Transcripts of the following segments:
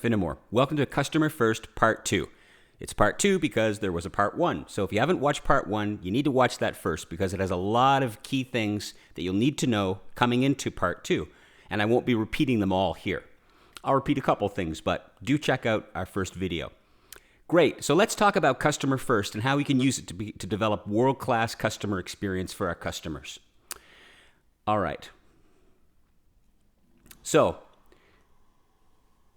Finnamore. Welcome to Customer First Part 2. It's Part 2 because there was a Part 1. So if you haven't watched Part 1, you need to watch that first because it has a lot of key things that you'll need to know coming into Part 2. And I won't be repeating them all here. I'll repeat a couple things, but do check out our first video. Great. So let's talk about Customer First and how we can use it to develop world-class customer experience for our customers. All right. So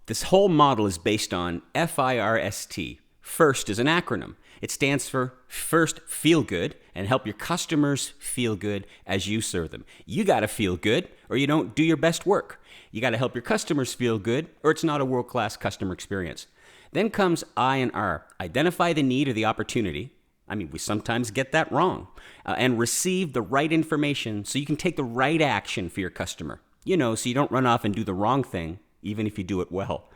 this whole model is based on FIRST. FIRST is an acronym. It stands for First Feel Good and help your customers feel good as you serve them. You got to feel good or you don't do your best work. You got to help your customers feel good or it's not a world-class customer experience. Then comes I and R. Identify the need or the opportunity. I mean, we sometimes get that wrong. And receive the right information so you can take the right action for your customer. So you don't run off and do the wrong thing, even if you do it well.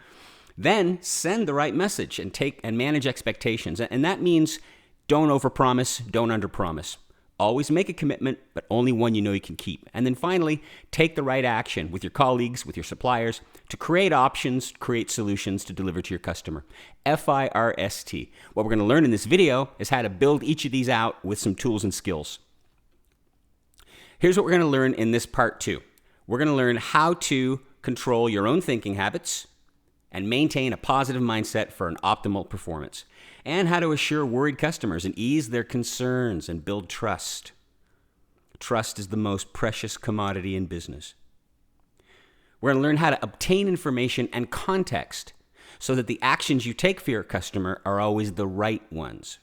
Then send the right message and manage expectations. And that means don't overpromise, don't underpromise. Always make a commitment, but only one you know you can keep. And then finally, take the right action with your colleagues, with your suppliers, to create options, create solutions to deliver to your customer. FIRST. What we're going to learn in this video is how to build each of these out with some tools and skills. Here's what we're going to learn in this part 2. We're going to learn how to control your own thinking habits and maintain a positive mindset for an optimal performance, and how to assure worried customers and ease their concerns and build trust. Trust is the most precious commodity in business. We're going to learn how to obtain information and context so that the actions you take for your customer are always the right ones.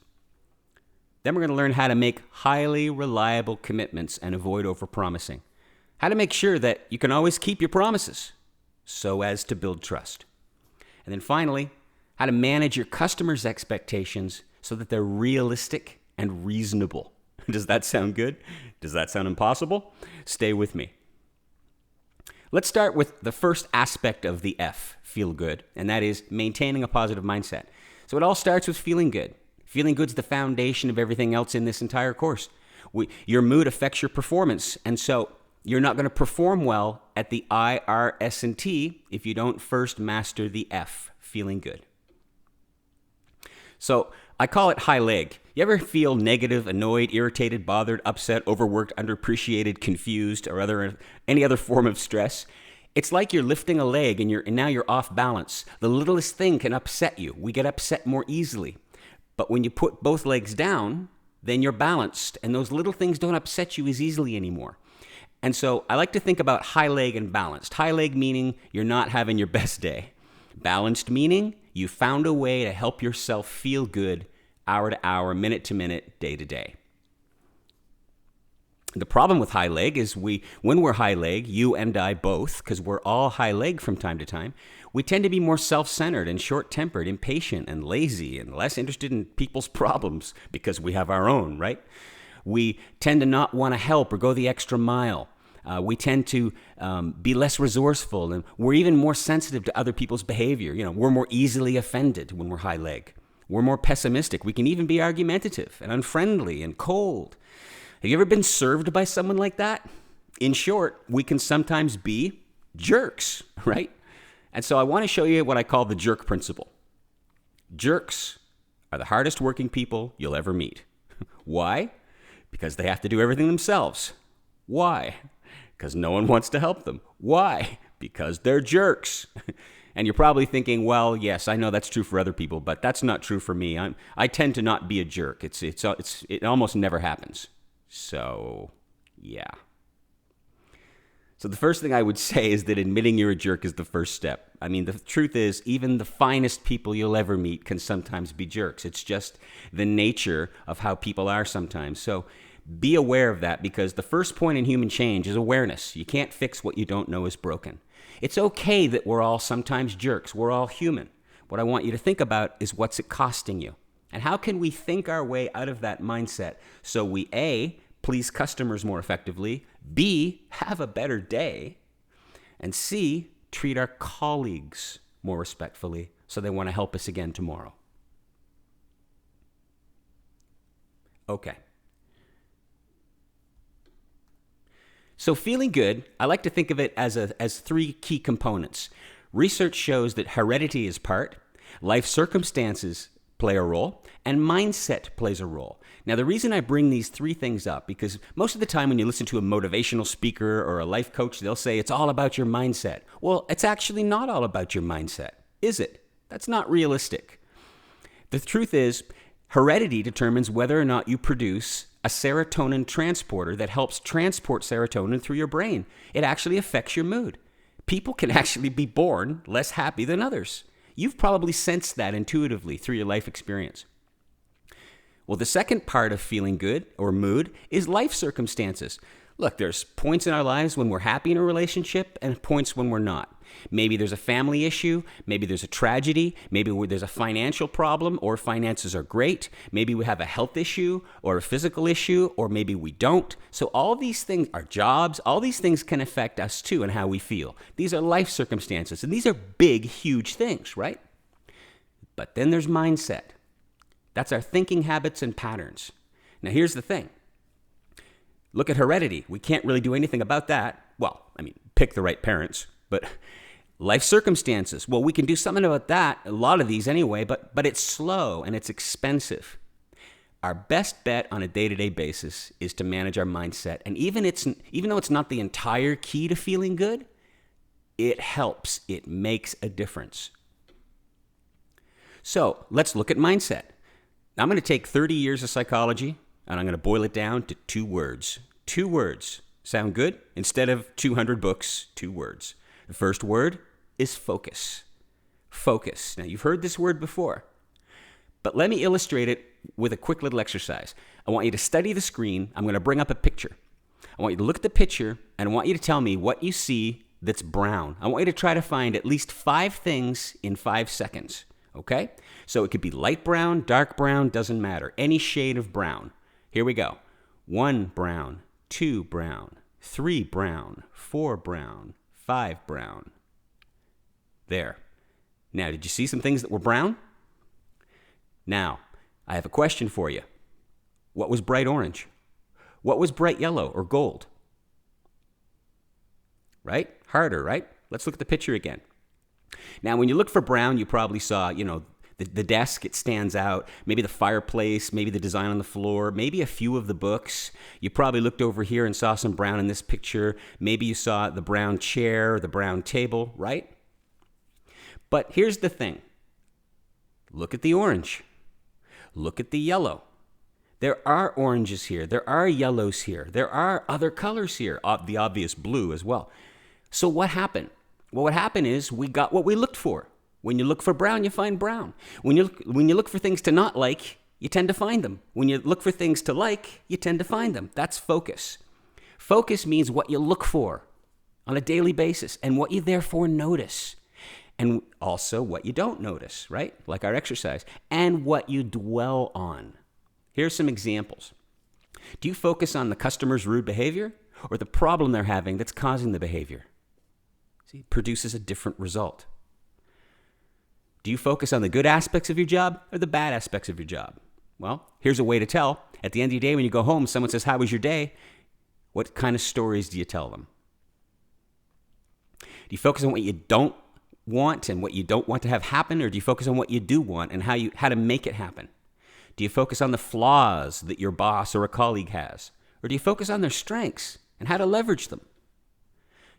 Then we're going to learn how to make highly reliable commitments and avoid overpromising. How to make sure that you can always keep your promises so as to build trust. And then finally, how to manage your customers' expectations so that they're realistic and reasonable. Does that sound good? Does that sound impossible? Stay with me. Let's start with the first aspect of the F, feel good, and that is maintaining a positive mindset. So it all starts with feeling good. Feeling good is the foundation of everything else in this entire course. Your mood affects your performance, and so you're not going to perform well at the I, R, S, and T if you don't first master the F, feeling good. So I call it high leg. You ever feel negative, annoyed, irritated, bothered, upset, overworked, underappreciated, confused, or any other form of stress? It's like you're lifting a leg and now you're off balance. The littlest thing can upset you. We get upset more easily. But when you put both legs down, then you're balanced, and those little things don't upset you as easily anymore. And so I like to think about high leg and balanced. High leg meaning you're not having your best day. Balanced meaning you found a way to help yourself feel good hour to hour, minute to minute, day to day. The problem with high leg is when we're high leg, you and I both, because we're all high leg from time to time, we tend to be more self-centered and short-tempered, impatient and lazy and less interested in people's problems because we have our own, right? We tend to not want to help or go the extra mile. We tend to be less resourceful, and we're even more sensitive to other people's behavior. We're more easily offended when we're high leg. We're more pessimistic. We can even be argumentative and unfriendly and cold. Have you ever been served by someone like that? In short, we can sometimes be jerks, right? And so I want to show you what I call the jerk principle. Jerks are the hardest working people you'll ever meet. Why? Because they have to do everything themselves. Why? Because no one wants to help them. Why? Because they're jerks. And you're probably thinking, well, yes, I know that's true for other people, but that's not true for me. I tend to not be a jerk. It almost never happens. So, yeah. So the first thing I would say is that admitting you're a jerk is the first step. I mean, the truth is, even the finest people you'll ever meet can sometimes be jerks. It's just the nature of how people are sometimes. So be aware of that, because the first point in human change is awareness. You can't fix what you don't know is broken. It's okay that we're all sometimes jerks. We're all human. What I want you to think about is what's it costing you? And how can we think our way out of that mindset so we, A, please customers more effectively, B, have a better day, and C, treat our colleagues more respectfully so they want to help us again tomorrow. Okay. So feeling good, I like to think of it as three key components. Research shows that heredity is part, life circumstances play a role, and mindset plays a role. Now, the reason I bring these three things up, because most of the time when you listen to a motivational speaker or a life coach, they'll say it's all about your mindset. Well, it's actually not all about your mindset, is it? That's not realistic. The truth is, heredity determines whether or not you produce a serotonin transporter that helps transport serotonin through your brain. It actually affects your mood. People can actually be born less happy than others. You've probably sensed that intuitively through your life experience. Well, the second part of feeling good or mood is life circumstances. Look, there's points in our lives when we're happy in a relationship and points when we're not. Maybe there's a family issue, maybe there's a tragedy, maybe there's a financial problem or finances are great, maybe we have a health issue or a physical issue, or maybe we don't. So all these things, our jobs, all these things can affect us too and how we feel. These are life circumstances, and these are big, huge things, right? But then there's mindset. That's our thinking habits and patterns. Now here's the thing. Look at heredity. We can't really do anything about that. Well, pick the right parents, but life circumstances. Well, we can do something about that, a lot of these anyway, but it's slow and it's expensive. Our best bet on a day-to-day basis is to manage our mindset. And even though it's not the entire key to feeling good, it helps. It makes a difference. So let's look at mindset. Now, I'm going to take 30 years of psychology and I'm going to boil it down to 2 words. 2 words. Sound good? Instead of 200 books, 2 words. The first word is focus. Focus. Now, you've heard this word before, but let me illustrate it with a quick little exercise. I want you to study the screen. I'm going to bring up a picture. I want you to look at the picture, and I want you to tell me what you see that's brown. I want you to try to find at least 5 things in 5 seconds, okay? So it could be light brown, dark brown, doesn't matter. Any shade of brown. Here we go. 1 brown, 2 brown, 3 brown, 4 brown, 5 brown. There. Now, did you see some things that were brown? Now, I have a question for you. What was bright orange? What was bright yellow or gold? Right? Harder, right? Let's look at the picture again. Now, when you look for brown, you probably saw, the desk, it stands out. Maybe the fireplace, maybe the design on the floor, maybe a few of the books. You probably looked over here and saw some brown in this picture. Maybe you saw the brown chair, the brown table, right? But here's the thing. Look at the orange. Look at the yellow. There are oranges here. There are yellows here. There are other colors here, the obvious blue as well. So what happened? Well, what happened is we got what we looked for. When you look for brown, you find brown. When you look for things to not like, you tend to find them. When you look for things to like, you tend to find them. That's focus. Focus means what you look for on a daily basis and what you therefore notice. And also what you don't notice, right? Like our exercise. And what you dwell on. Here's some examples. Do you focus on the customer's rude behavior or the problem they're having that's causing the behavior? See, it produces a different result. Do you focus on the good aspects of your job or the bad aspects of your job? Well, here's a way to tell. At the end of the day, when you go home, someone says, "How was your day?" What kind of stories do you tell them? Do you focus on what you don't want and what you don't want to have happen, or do you focus on what you do want and how to make it happen? Do you focus on the flaws that your boss or a colleague has? Or do you focus on their strengths and how to leverage them?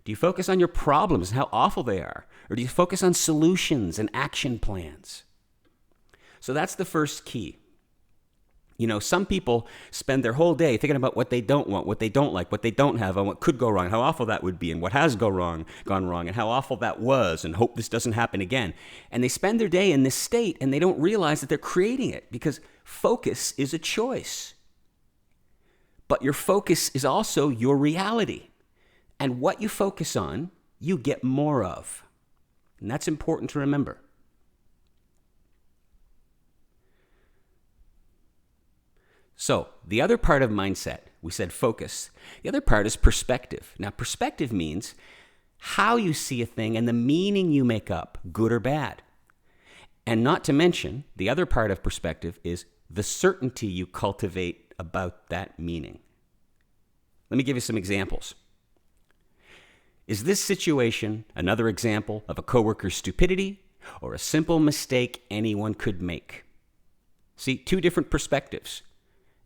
Do you focus on your problems and how awful they are? Or do you focus on solutions and action plans? So that's the first key. Some people spend their whole day thinking about what they don't want, what they don't like, what they don't have, and what could go wrong, how awful that would be, and what has gone wrong, and how awful that was, and hope this doesn't happen again. And they spend their day in this state, and they don't realize that they're creating it, because focus is a choice. But your focus is also your reality. And what you focus on, you get more of. And that's important to remember. So, the other part of mindset, we said focus. The other part is perspective. Now, perspective means how you see a thing and the meaning you make up, good or bad. And not to mention, the other part of perspective is the certainty you cultivate about that meaning. Let me give you some examples. Is this situation another example of a coworker's stupidity or a simple mistake anyone could make? See, two different perspectives.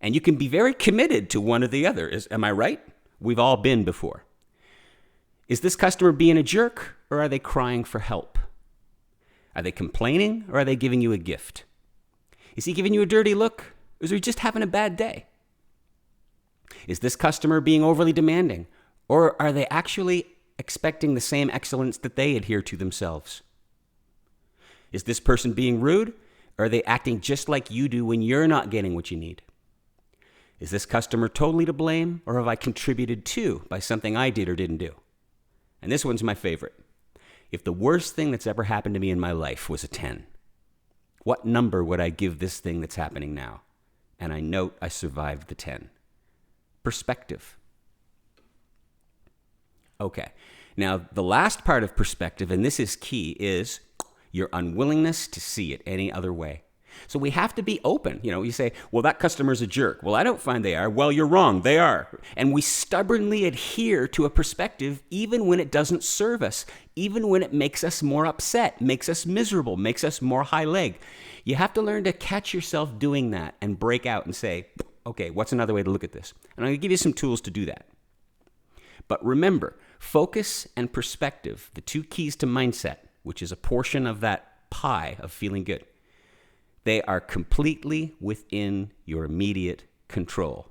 And you can be very committed to one or the other. Am I right? We've all been before. Is this customer being a jerk, or are they crying for help? Are they complaining, or are they giving you a gift? Is he giving you a dirty look, or is he just having a bad day? Is this customer being overly demanding, or are they actually expecting the same excellence that they adhere to themselves? Is this person being rude, or are they acting just like you do when you're not getting what you need? Is this customer totally to blame, or have I contributed to by something I did or didn't do? And this one's my favorite. If the worst thing that's ever happened to me in my life was a 10, what number would I give this thing that's happening now? And I note I survived the 10. Perspective. Okay. Now, the last part of perspective, and this is key, is your unwillingness to see it any other way. So we have to be open. You say, well, that customer's a jerk. Well, I don't find they are. Well, you're wrong. They are. And we stubbornly adhere to a perspective even when it doesn't serve us, even when it makes us more upset, makes us miserable, makes us more high leg. You have to learn to catch yourself doing that and break out and say, okay, what's another way to look at this? And I'm going to give you some tools to do that. But remember, focus and perspective, the two keys to mindset, which is a portion of that pie of feeling good. They are completely within your immediate control.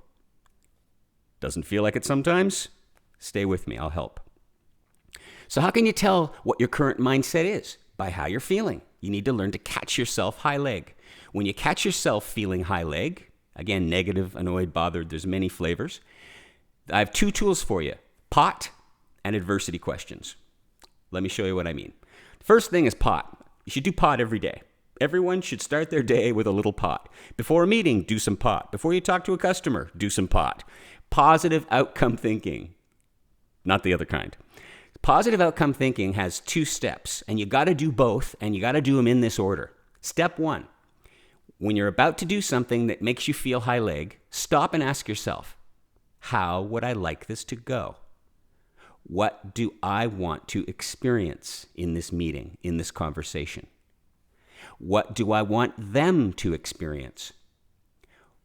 Doesn't feel like it sometimes? Stay with me, I'll help. So how can you tell what your current mindset is? By how you're feeling. You need to learn to catch yourself high leg. When you catch yourself feeling high leg, again, negative, annoyed, bothered, there's many flavors. I have two tools for you, pot and adversity questions. Let me show you what I mean. First thing is pot. You should do pot every day. Everyone should start their day with a little pot. Before a meeting, do some pot. Before you talk to a customer, do some pot. Positive outcome thinking, not the other kind. Positive outcome thinking has two steps, and you got to do both, and you got to do them in this order. Step one, when you're about to do something that makes you feel high leg, stop and ask yourself, how would I like this to go? What do I want to experience in this meeting, in this conversation? What do I want them to experience?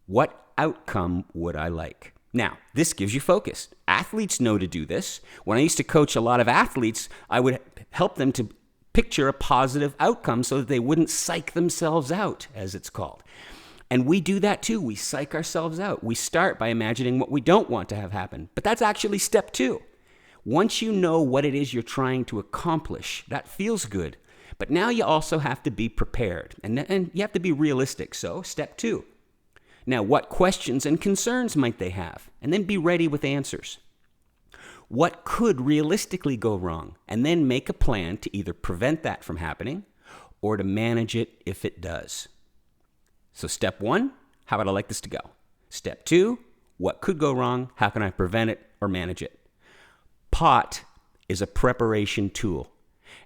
What outcome would I like? Now, this gives you focus. Athletes know to do this. When I used to coach a lot of athletes, I would help them to picture a positive outcome so that they wouldn't psych themselves out, as it's called. And we do that too. We psych ourselves out. We start by imagining what we don't want to have happen. But that's actually step two. Once you know what it is you're trying to accomplish, that feels good. But now you also have to be prepared, and you have to be realistic. So, step two. Now, what questions and concerns might they have? And then be ready with answers. What could realistically go wrong? And then make a plan to either prevent that from happening or to manage it if it does. So, step one, how would I like this to go? Step two, what could go wrong? How can I prevent it or manage it? POT is a preparation tool.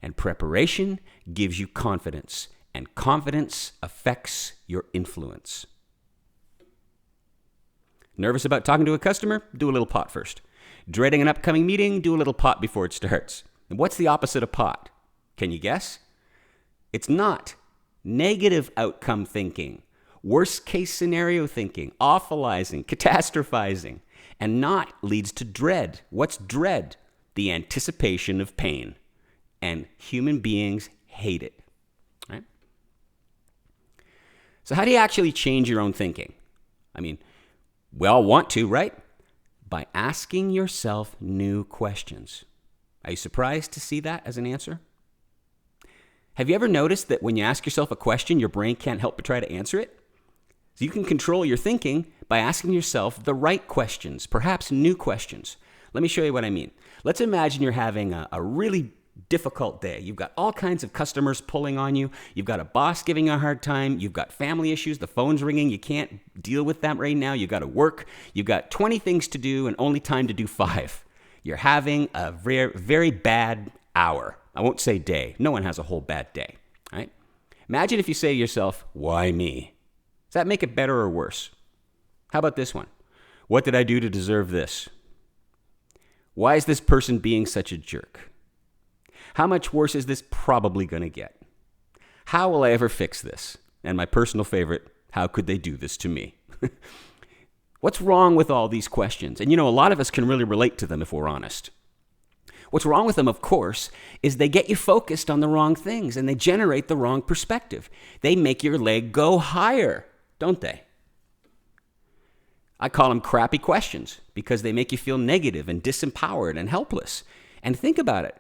And preparation gives you confidence, and confidence affects your influence. Nervous about talking to a customer? Do a little pot first. Dreading an upcoming meeting? Do a little pot before it starts. And what's the opposite of pot? Can you guess? It's not. Negative outcome thinking, worst case scenario thinking, awfulizing, catastrophizing, and not leads to dread. What's dread? The anticipation of pain. And human beings hate it, right? So how do you actually change your own thinking? I mean, we all want to, right? By asking yourself new questions. Are you surprised to see that as an answer? Have you ever noticed that when you ask yourself a question, your brain can't help but try to answer it? So you can control your thinking by asking yourself the right questions, perhaps new questions. Let me show you what I mean. Let's imagine you're having a really difficult day. You've got all kinds of customers pulling on you. You've got a boss giving you a hard time. You've got family issues. The phone's ringing. You can't deal with that right now. You've got to work. You've got 20 things to do and only time to do 5. You're having a very, very bad hour. I won't say day. No one has a whole bad day, right? Imagine if you say to yourself, why me? Does that make it better or worse? How about this one? What did I do to deserve this? Why is this person being such a jerk? How much worse is this probably going to get? How will I ever fix this? And my personal favorite, how could they do this to me? What's wrong with all these questions? And a lot of us can really relate to them if we're honest. What's wrong with them, of course, is they get you focused on the wrong things and they generate the wrong perspective. They make your leg go higher, don't they? I call them crappy questions because they make you feel negative and disempowered and helpless. And think about it.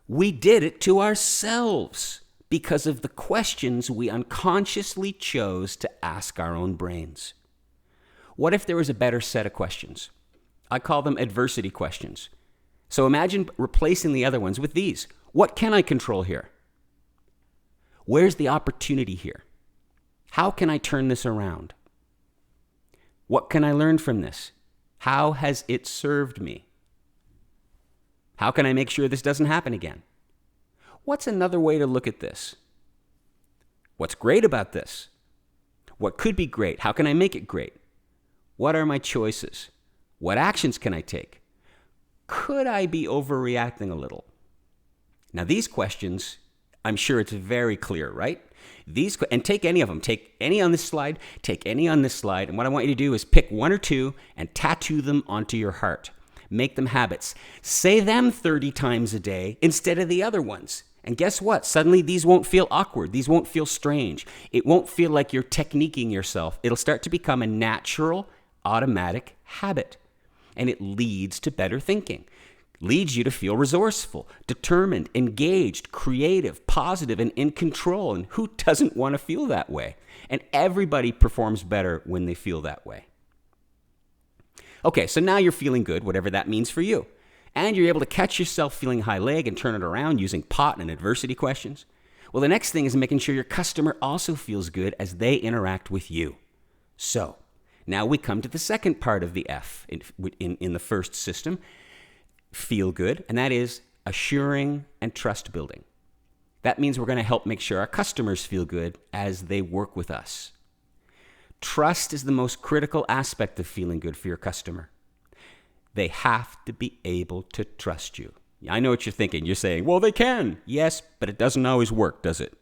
We did it to ourselves because of the questions we unconsciously chose to ask our own brains. What if there was a better set of questions? I call them adversity questions. So imagine replacing the other ones with these. What can I control here? Where's the opportunity here? How can I turn this around? What can I learn from this? How has it served me? How can I make sure this doesn't happen again? What's another way to look at this? What's great about this? What could be great? How can I make it great? What are my choices? What actions can I take? Could I be overreacting a little? Now, these questions, I'm sure it's very clear, right? And take any of them. Take any on this slide, take any on this slide. And what I want you to do is pick one or two and tattoo them onto your heart. Make them habits. Say them 30 times a day instead of the other ones. And guess what? Suddenly these won't feel awkward. These won't feel strange. It won't feel like you're techniquing yourself. It'll start to become a natural, automatic habit. And it leads to better thinking. Leads you to feel resourceful, determined, engaged, creative, positive, and in control. And who doesn't want to feel that way? And everybody performs better when they feel that way. Okay, so now you're feeling good, whatever that means for you. And you're able to catch yourself feeling high leg and turn it around using POT and adversity questions. Well, the next thing is making sure your customer also feels good as they interact with you. So, now we come to the second part of the F in the first system, feel good, and that is assuring and trust building. That means we're going to help make sure our customers feel good as they work with us. Trust is the most critical aspect of feeling good for your customer. They have to be able to trust you. I know what you're thinking. You're saying, well, they can. Yes, but it doesn't always work, does it?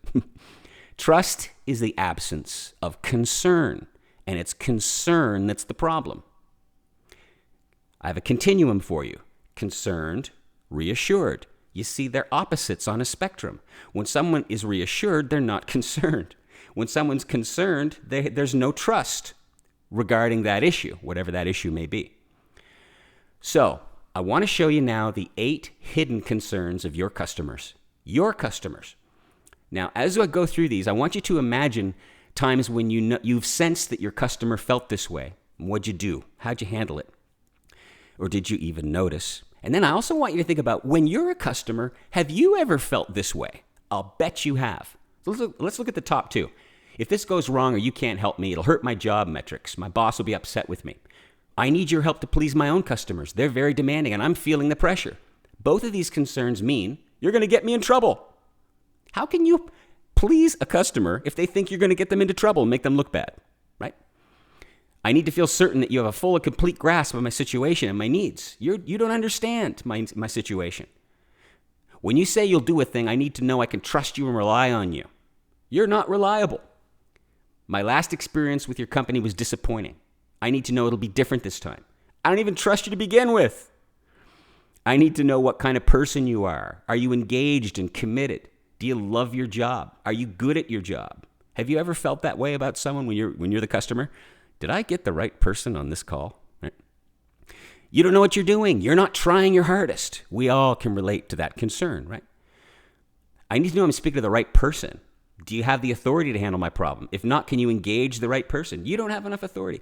Trust is the absence of concern, and it's concern that's the problem. I have a continuum for you. Concerned, reassured. You see, they're opposites on a spectrum. When someone is reassured, they're not concerned. When someone's concerned, there's no trust regarding that issue, whatever that issue may be. So, I want to show you now the 8 hidden concerns of your customers. Your customers. Now, as I go through these, I want you to imagine times when you've sensed that your customer felt this way. What'd you do? How'd you handle it? Or did you even notice? And then I also want you to think about when you're a customer, have you ever felt this way? I'll bet you have. So let's look at the top 2. If this goes wrong or you can't help me, it'll hurt my job metrics. My boss will be upset with me. I need your help to please my own customers. They're very demanding and I'm feeling the pressure. Both of these concerns mean you're going to get me in trouble. How can you please a customer if they think you're going to get them into trouble and make them look bad, right? I need to feel certain that you have a full and complete grasp of my situation and my needs. You don't understand my situation. When you say you'll do a thing, I need to know I can trust you and rely on you. You're not reliable. My last experience with your company was disappointing. I need to know it'll be different this time. I don't even trust you to begin with. I need to know what kind of person you are. Are you engaged and committed? Do you love your job? Are you good at your job? Have you ever felt that way about someone when you're the customer? Did I get the right person on this call? Right? You don't know what you're doing. You're not trying your hardest. We all can relate to that concern, right? I need to know I'm speaking to the right person. Do you have the authority to handle my problem? If not, can you engage the right person? You don't have enough authority.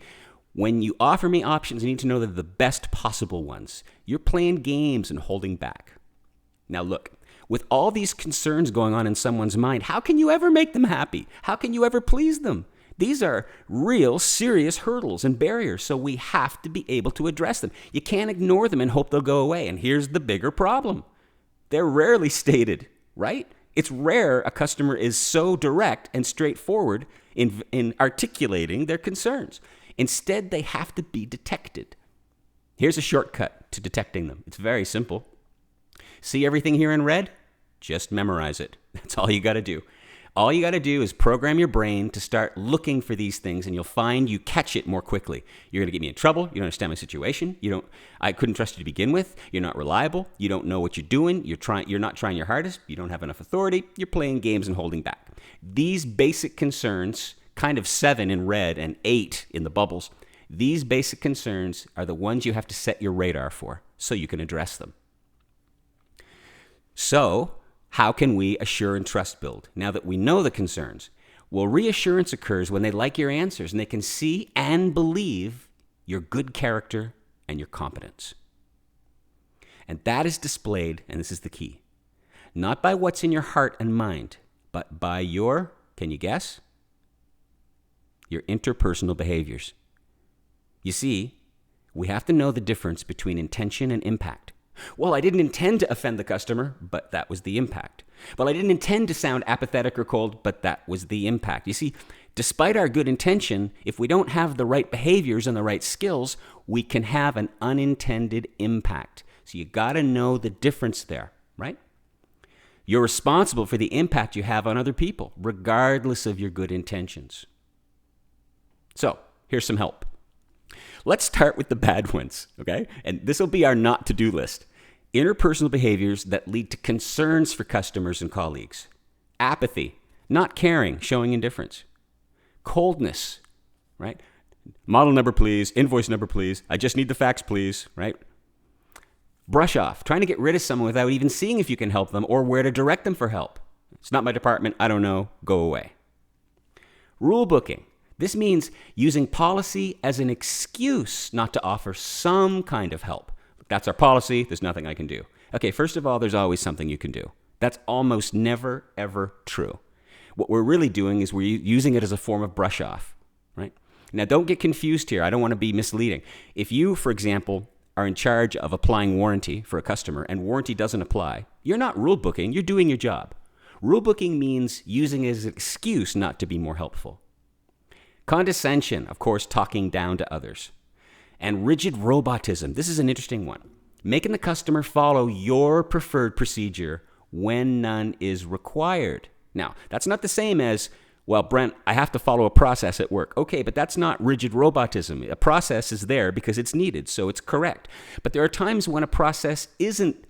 When you offer me options, I need to know they're the best possible ones. You're playing games and holding back. Now look, with all these concerns going on in someone's mind, how can you ever make them happy? How can you ever please them? These are real serious hurdles and barriers, so we have to be able to address them. You can't ignore them and hope they'll go away. And here's the bigger problem. They're rarely stated, right? It's rare a customer is so direct and straightforward in articulating their concerns. Instead, they have to be detected. Here's a shortcut to detecting them. It's very simple. See everything here in red? Just memorize it. That's all you got to do. All you got to do is program your brain to start looking for these things, and you'll find you catch it more quickly. You're going to get me in trouble. You don't understand my situation. I couldn't trust you to begin with. You're not reliable. You don't know what you're doing. You're not trying your hardest. You don't have enough authority. You're playing games and holding back. These basic concerns, kind of 7 in red and 8 in the bubbles, these basic concerns are the ones you have to set your radar for so you can address them. So, how can we assure and trust build? Now that we know the concerns, well, reassurance occurs when they like your answers and they can see and believe your good character and your competence. And that is displayed, and this is the key, not by what's in your heart and mind, but by your, can you guess? Your interpersonal behaviors. You see, we have to know the difference between intention and impact. Well, I didn't intend to offend the customer, but that was the impact. Well, I didn't intend to sound apathetic or cold, but that was the impact. You see, despite our good intention, if we don't have the right behaviors and the right skills, we can have an unintended impact. So you got to know the difference there, right? You're responsible for the impact you have on other people, regardless of your good intentions. So, here's some help. Let's start with the bad ones, okay? And this will be our not to-do list. Interpersonal behaviors that lead to concerns for customers and colleagues. Apathy, not caring, showing indifference. Coldness, right? Model number, please. Invoice number, please. I just need the facts, please, right? Brush off, trying to get rid of someone without even seeing if you can help them or where to direct them for help. It's not my department. I don't know. Go away. Rule booking. This means using policy as an excuse not to offer some kind of help. That's our policy. There's nothing I can do. Okay, first of all, there's always something you can do. That's almost never, ever true. What we're really doing is we're using it as a form of brush off, right? Now, don't get confused here. I don't want to be misleading. If you, for example, are in charge of applying warranty for a customer and warranty doesn't apply, you're not rule booking. You're doing your job. Rule booking means using it as an excuse not to be more helpful. Condescension, of course, talking down to others. And rigid robotism. This is an interesting one. Making the customer follow your preferred procedure when none is required. Now, that's not the same as, well, Brent, I have to follow a process at work. Okay, but that's not rigid robotism. A process is there because it's needed, so it's correct. But there are times when a process isn't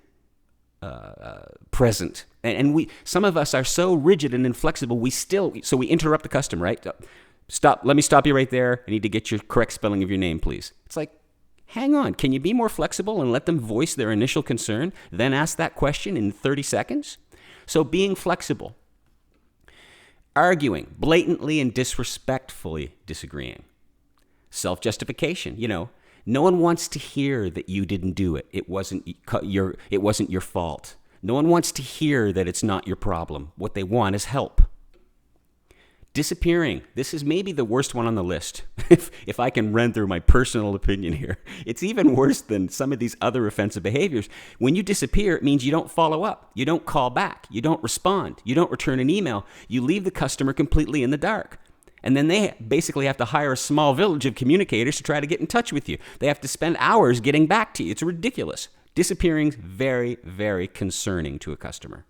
present. And some of us are so rigid and inflexible, so we interrupt the customer, right? Stop. Let me stop you right there. I need to get your correct spelling of your name, please. It's like, hang on. Can you be more flexible and let them voice their initial concern, then ask that question in 30 seconds? So being flexible. Arguing, blatantly and disrespectfully disagreeing. Self-justification. No one wants to hear that you didn't do it. It wasn't your fault. No one wants to hear that it's not your problem. What they want is help. Disappearing. This is maybe the worst one on the list. If I can run through my personal opinion here. It's even worse than some of these other offensive behaviors. When you disappear, it means you don't follow up. You don't call back. You don't respond. You don't return an email. You leave the customer completely in the dark. And then they basically have to hire a small village of communicators to try to get in touch with you. They have to spend hours getting back to you. It's ridiculous. Disappearing is very, very concerning to a customer.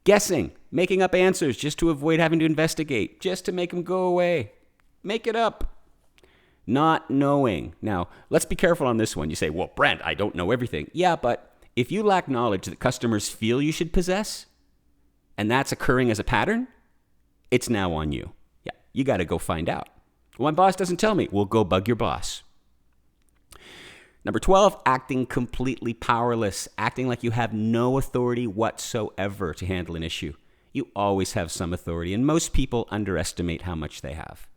Guessing, making up answers just to avoid having to investigate, just to make them go away. Make it up. Not knowing. Now, let's be careful on this one. You say, well, Brent, I don't know everything. Yeah, but if you lack knowledge that customers feel you should possess, and that's occurring as a pattern, it's now on you. Yeah, you got to go find out. Well, my boss doesn't tell me. Well, go bug your boss. Number 12, acting completely powerless, acting like you have no authority whatsoever to handle an issue. You always have some authority, and most people underestimate how much they have.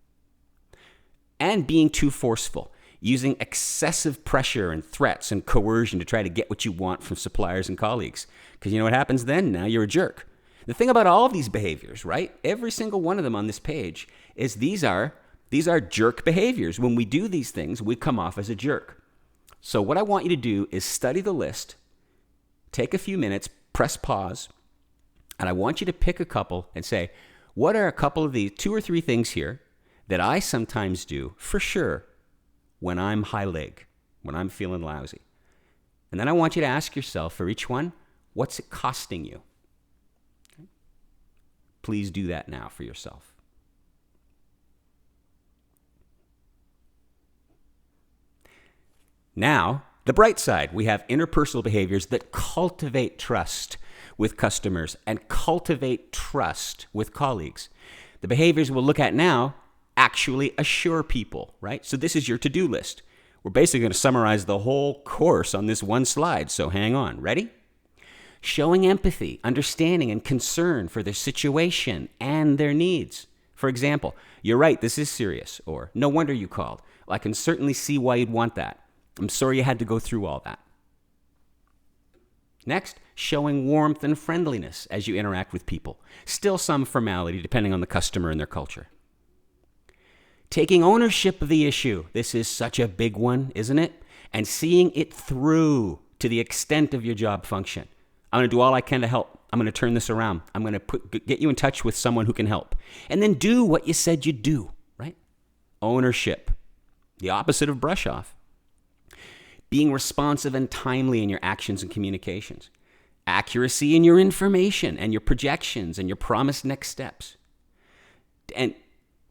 And being too forceful, using excessive pressure and threats and coercion to try to get what you want from suppliers and colleagues. Because you know what happens then? Now you're a jerk. The thing about all of these behaviors, right? Every single one of them on this page is these are jerk behaviors. When we do these things, we come off as a jerk. So what I want you to do is study the list, take a few minutes, press pause, and I want you to pick a couple and say, what are a couple of these 2 or 3 things here that I sometimes do for sure when I'm high leg? when I'm feeling lousy. And then I want you to ask yourself for each one, what's it costing you? Please do that now for yourself. Now, the bright side, we have interpersonal behaviors that cultivate trust with customers and cultivate trust with colleagues. The behaviors we'll look at now actually assure people, right? So this is your to-do list. We're basically going to summarize the whole course on this one slide, so hang on. Ready? Showing empathy, understanding, and concern for their situation and their needs. For example, you're right, this is serious, or no wonder you called. Well, I can certainly see why you'd want that. I'm sorry you had to go through all that. Next, showing warmth and friendliness as you interact with people. Still some formality depending on the customer and their culture. Taking ownership of the issue. This is such a big one, isn't it? And seeing it through to the extent of your job function. I'm going to do all I can to help. I'm going to turn this around. I'm going to get you in touch with someone who can help. And then do what you said you'd do, right? Ownership. The opposite of brush off. Being responsive and timely in your actions and communications. Accuracy in your information and your projections and your promised next steps. And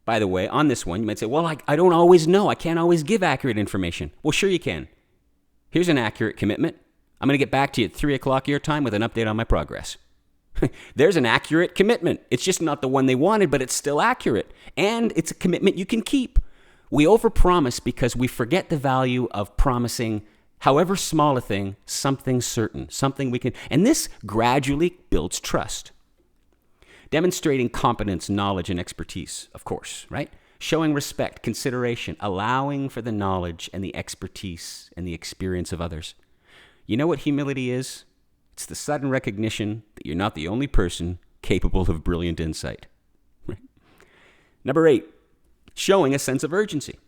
by the way, on this one, you might say, well, I don't always know. I can't always give accurate information. Well, sure you can. Here's an accurate commitment. I'm going to get back to you at 3 o'clock your time with an update on my progress. There's an accurate commitment. It's just not the one they wanted, but it's still accurate. And it's a commitment you can keep. We overpromise because we forget the value of promising, however small a thing, something certain, something we can. And this gradually builds trust. Demonstrating competence, knowledge, and expertise, of course, right? Showing respect, consideration, allowing for the knowledge and the expertise and the experience of others. You know what humility is? It's the sudden recognition that you're not the only person capable of brilliant insight. Right? Number 8, showing a sense of urgency.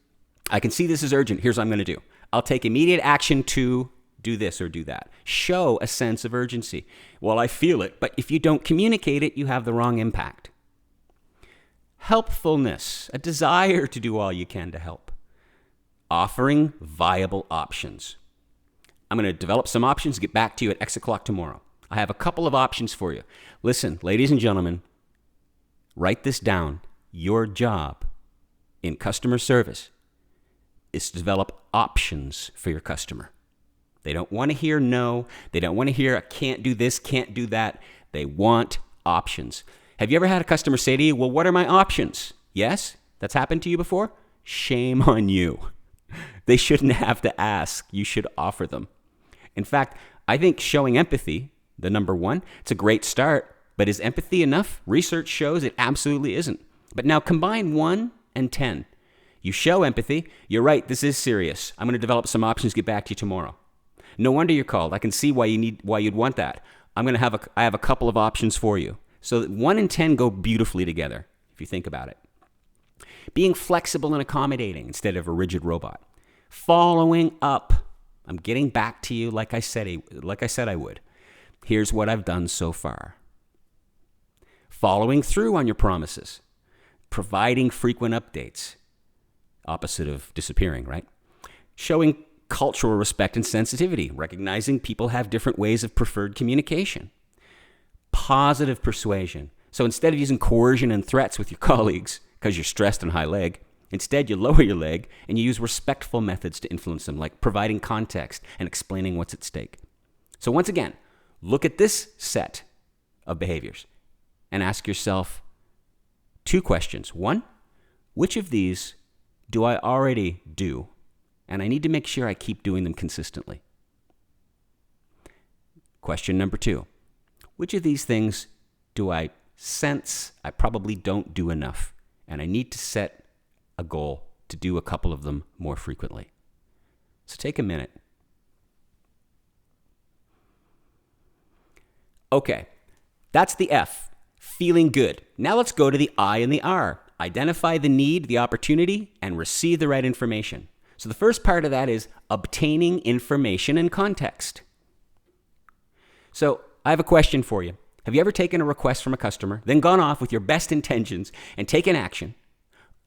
I can see this is urgent. Here's what I'm going to do. I'll take immediate action to do this or do that. Show a sense of urgency. Well, I feel it, but if you don't communicate it, you have the wrong impact. Helpfulness, a desire to do all you can to help. Offering viable options. I'm going to develop some options, get back to you at X o'clock tomorrow. I have a couple of options for you. Listen, ladies and gentlemen, write this down. Your job in customer service is to develop options for your customer. They don't want to hear no. They don't want to hear I can't do this, can't do that. They want options. Have you ever had a customer say to you, well, what are my options? Yes? That's happened to you before? Shame on you. They shouldn't have to ask. You should offer them. In fact, I think showing empathy, the number one, it's a great start, but is empathy enough? Research shows it absolutely isn't. But now combine 1 and 10. You show empathy. You're right, this is serious. I'm going to develop some options, get back to you tomorrow. No wonder you're called. I can see why you'd want that. I have a couple of options for you. So that 1 and 10 go beautifully together, if you think about it. Being flexible and accommodating instead of a rigid robot. Following up. I'm getting back to you like I said I would. Here's what I've done so far. Following through on your promises. Providing frequent updates. Opposite of disappearing, right? Showing cultural respect and sensitivity. Recognizing people have different ways of preferred communication. Positive persuasion. So instead of using coercion and threats with your colleagues because you're stressed and high leg, instead you lower your leg and you use respectful methods to influence them, like providing context and explaining what's at stake. So once again, look at this set of behaviors and ask yourself 2 questions. 1, which of these do I already do? And I need to make sure I keep doing them consistently. Question number 2, which of these things do I sense I probably don't do enough? And I need to set a goal to do a couple of them more frequently. So take a minute. Okay, that's the F, feeling good. Now let's go to the I and the R. Identify the need, the opportunity, and receive the right information. So the first part of that is obtaining information and context. So I have a question for you. Have you ever taken a request from a customer, then gone off with your best intentions and taken action,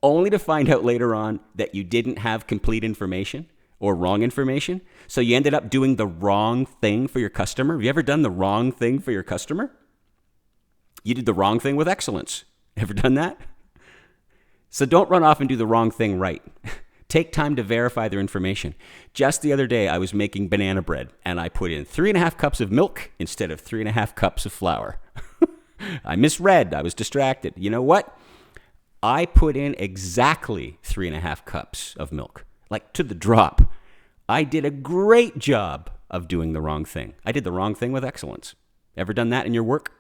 only to find out later on that you didn't have complete information or wrong information. So you ended up doing the wrong thing for your customer. Have you ever done the wrong thing for your customer? You did the wrong thing with excellence. Ever done that? So don't run off and do the wrong thing right. Take time to verify their information. Just the other day, I was making banana bread, and I put in 3.5 cups of milk instead of 3.5 cups of flour. I misread. I was distracted. You know what? I put in exactly 3.5 cups of milk, like to the drop. I did a great job of doing the wrong thing. I did the wrong thing with excellence. Ever done that in your work?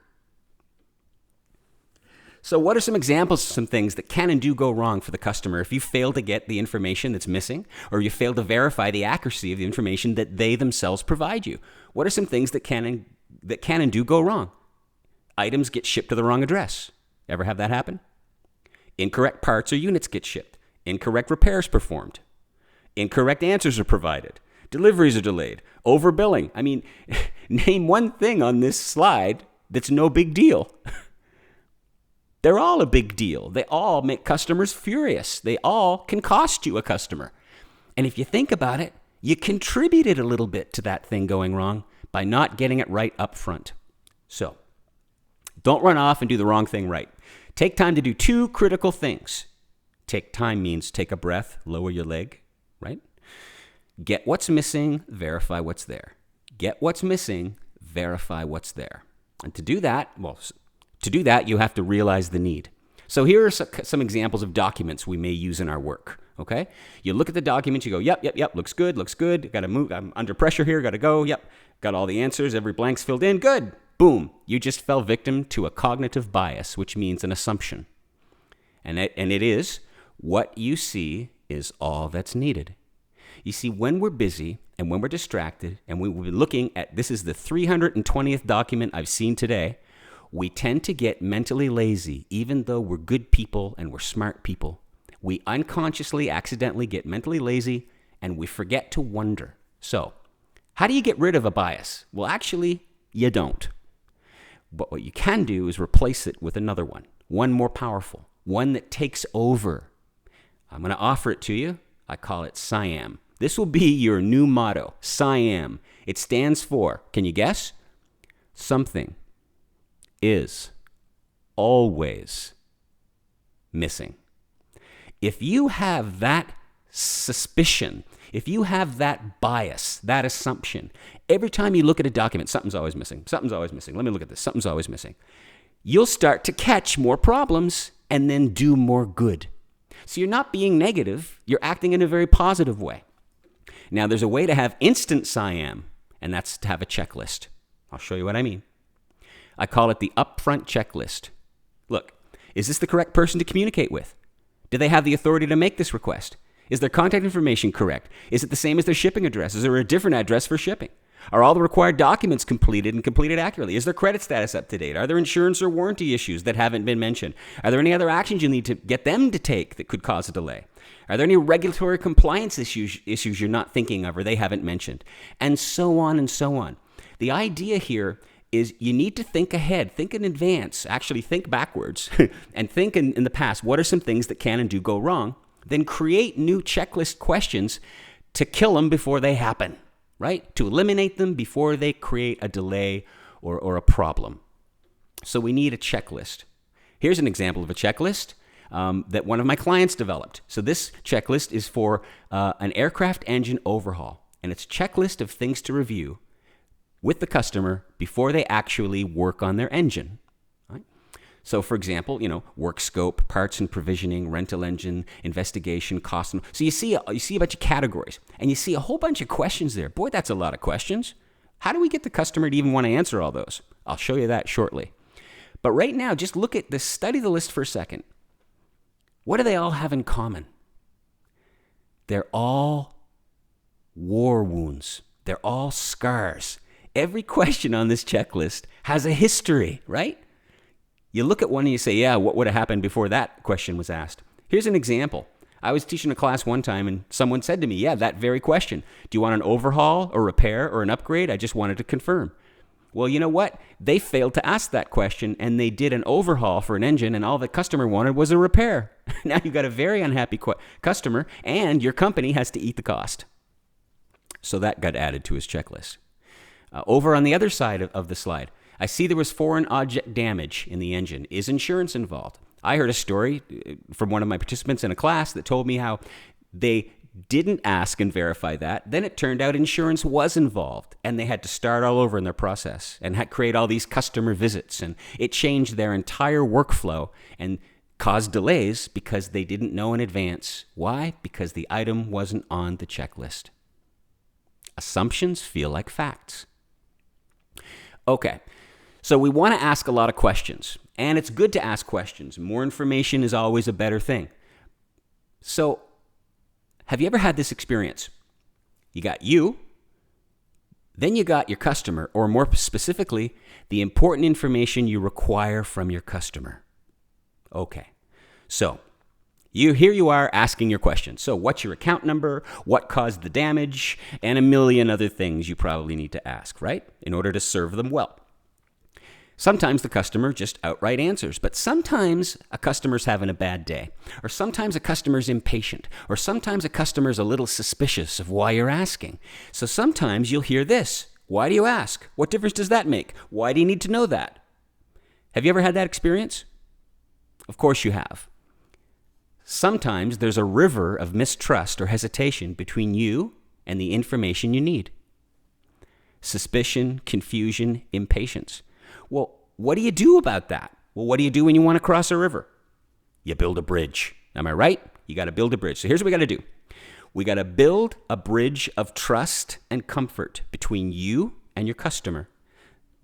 So what are some examples of some things that can and do go wrong for the customer if you fail to get the information that's missing, or you fail to verify the accuracy of the information that they themselves provide you? What are some things that can and do go wrong? Items get shipped to the wrong address. Ever have that happen? Incorrect parts or units get shipped. Incorrect repairs performed. Incorrect answers are provided. Deliveries are delayed. Overbilling. I mean, name one thing on this slide that's no big deal. They're all a big deal. They all make customers furious. They all can cost you a customer. And if you think about it, you contributed a little bit to that thing going wrong by not getting it right up front. So, don't run off and do the wrong thing right. Take time to do 2 critical things. Take time means take a breath, lower your leg, right? Get what's missing, verify what's there. Get what's missing, verify what's there. And to do that, you have to realize the need. So here are some examples of documents we may use in our work, okay? You look at the document, you go, yep, looks good. Got to move, I'm under pressure here, got to go, yep. Got all the answers, every blank's filled in, good. Boom, you just fell victim to a cognitive bias, which means an assumption. And it is, what you see is all that's needed. You see, when we're busy and when we're distracted and we're looking at, this is the 320th document I've seen today, we tend to get mentally lazy, even though we're good people and we're smart people. We unconsciously, accidentally get mentally lazy and we forget to wonder. So, how do you get rid of a bias? Well, actually, you don't. But what you can do is replace it with another one more powerful, one that takes over. I'm going to offer it to you. I call it SIAM. This will be your new motto, SIAM. It stands for, can you guess? Something is always missing. If you have that suspicion, if you have that bias, that assumption, every time you look at a document, something's always missing. Let me look at this. Something's always missing. You'll start to catch more problems and then do more good. So you're not being negative. You're acting in a very positive way. Now, there's a way to have instant SIAM, and that's to have a checklist. I'll show you what I mean. I call it the upfront checklist. Look, is this the correct person to communicate with? Do they have the authority to make this request? Is their contact information correct? Is it the same as their shipping address? Is there a different address for shipping? Are all the required documents completed and completed accurately? Is their credit status up to date? Are there insurance or warranty issues that haven't been mentioned? Are there any other actions you need to get them to take that could cause a delay? Are there any regulatory compliance issues you're not thinking of or they haven't mentioned? And so on and so on. The idea here is you need to think ahead, think in advance, actually think backwards, and think in the past. What are some things that can and do go wrong? Then create new checklist questions to kill them before they happen, right? To eliminate them before they create a delay or a problem. So we need a checklist. Here's an example of a checklist that one of my clients developed. So this checklist is for an aircraft engine overhaul, and it's a checklist of things to review with the customer before they actually work on their engine. Right? So, for example, work scope, parts and provisioning, rental engine, investigation, cost. So you see a bunch of categories, and you see a whole bunch of questions there. Boy, that's a lot of questions. How do we get the customer to even want to answer all those? I'll show you that shortly. But right now, just look at this. Study the list for a second. What do they all have in common? They're all war wounds. They're all scars. Every question on this checklist has a history, right? You look at one and you say, yeah, what would have happened before that question was asked? Here's an example. I was teaching a class one time and someone said to me, yeah, that very question. Do you want an overhaul or repair or an upgrade? I just wanted to confirm. Well, you know what? They failed to ask that question and they did an overhaul for an engine and all the customer wanted was a repair. Now you've got a very unhappy customer and your company has to eat the cost. So that got added to his checklist. Over on the other side of the slide, I see there was foreign object damage in the engine. Is insurance involved? I heard a story from one of my participants in a class that told me how they didn't ask and verify that. Then it turned out insurance was involved, and they had to start all over in their process and had create all these customer visits, and it changed their entire workflow and caused delays because they didn't know in advance. Why? Because the item wasn't on the checklist. Assumptions feel like facts. Okay, so we want to ask a lot of questions, and it's good to ask questions. More information is always a better thing. So, have you ever had this experience? You got you, then you got your customer, or more specifically, the important information you require from your customer. Okay, so here you are asking your question. So what's your account number? What caused the damage? And a million other things you probably need to ask, right? In order to serve them well. Sometimes the customer just outright answers, but sometimes a customer's having a bad day, or sometimes a customer's impatient, or sometimes a customer's a little suspicious of why you're asking. So sometimes you'll hear this. Why do you ask? What difference does that make? Why do you need to know that? Have you ever had that experience? Of course you have. Sometimes there's a river of mistrust or hesitation between you and the information you need. Suspicion, confusion, impatience. Well, what do you do about that? Well, what do you do when you want to cross a river? You build a bridge. Am I right? You got to build a bridge. So here's what we got to do. We got to build a bridge of trust and comfort between you and your customer.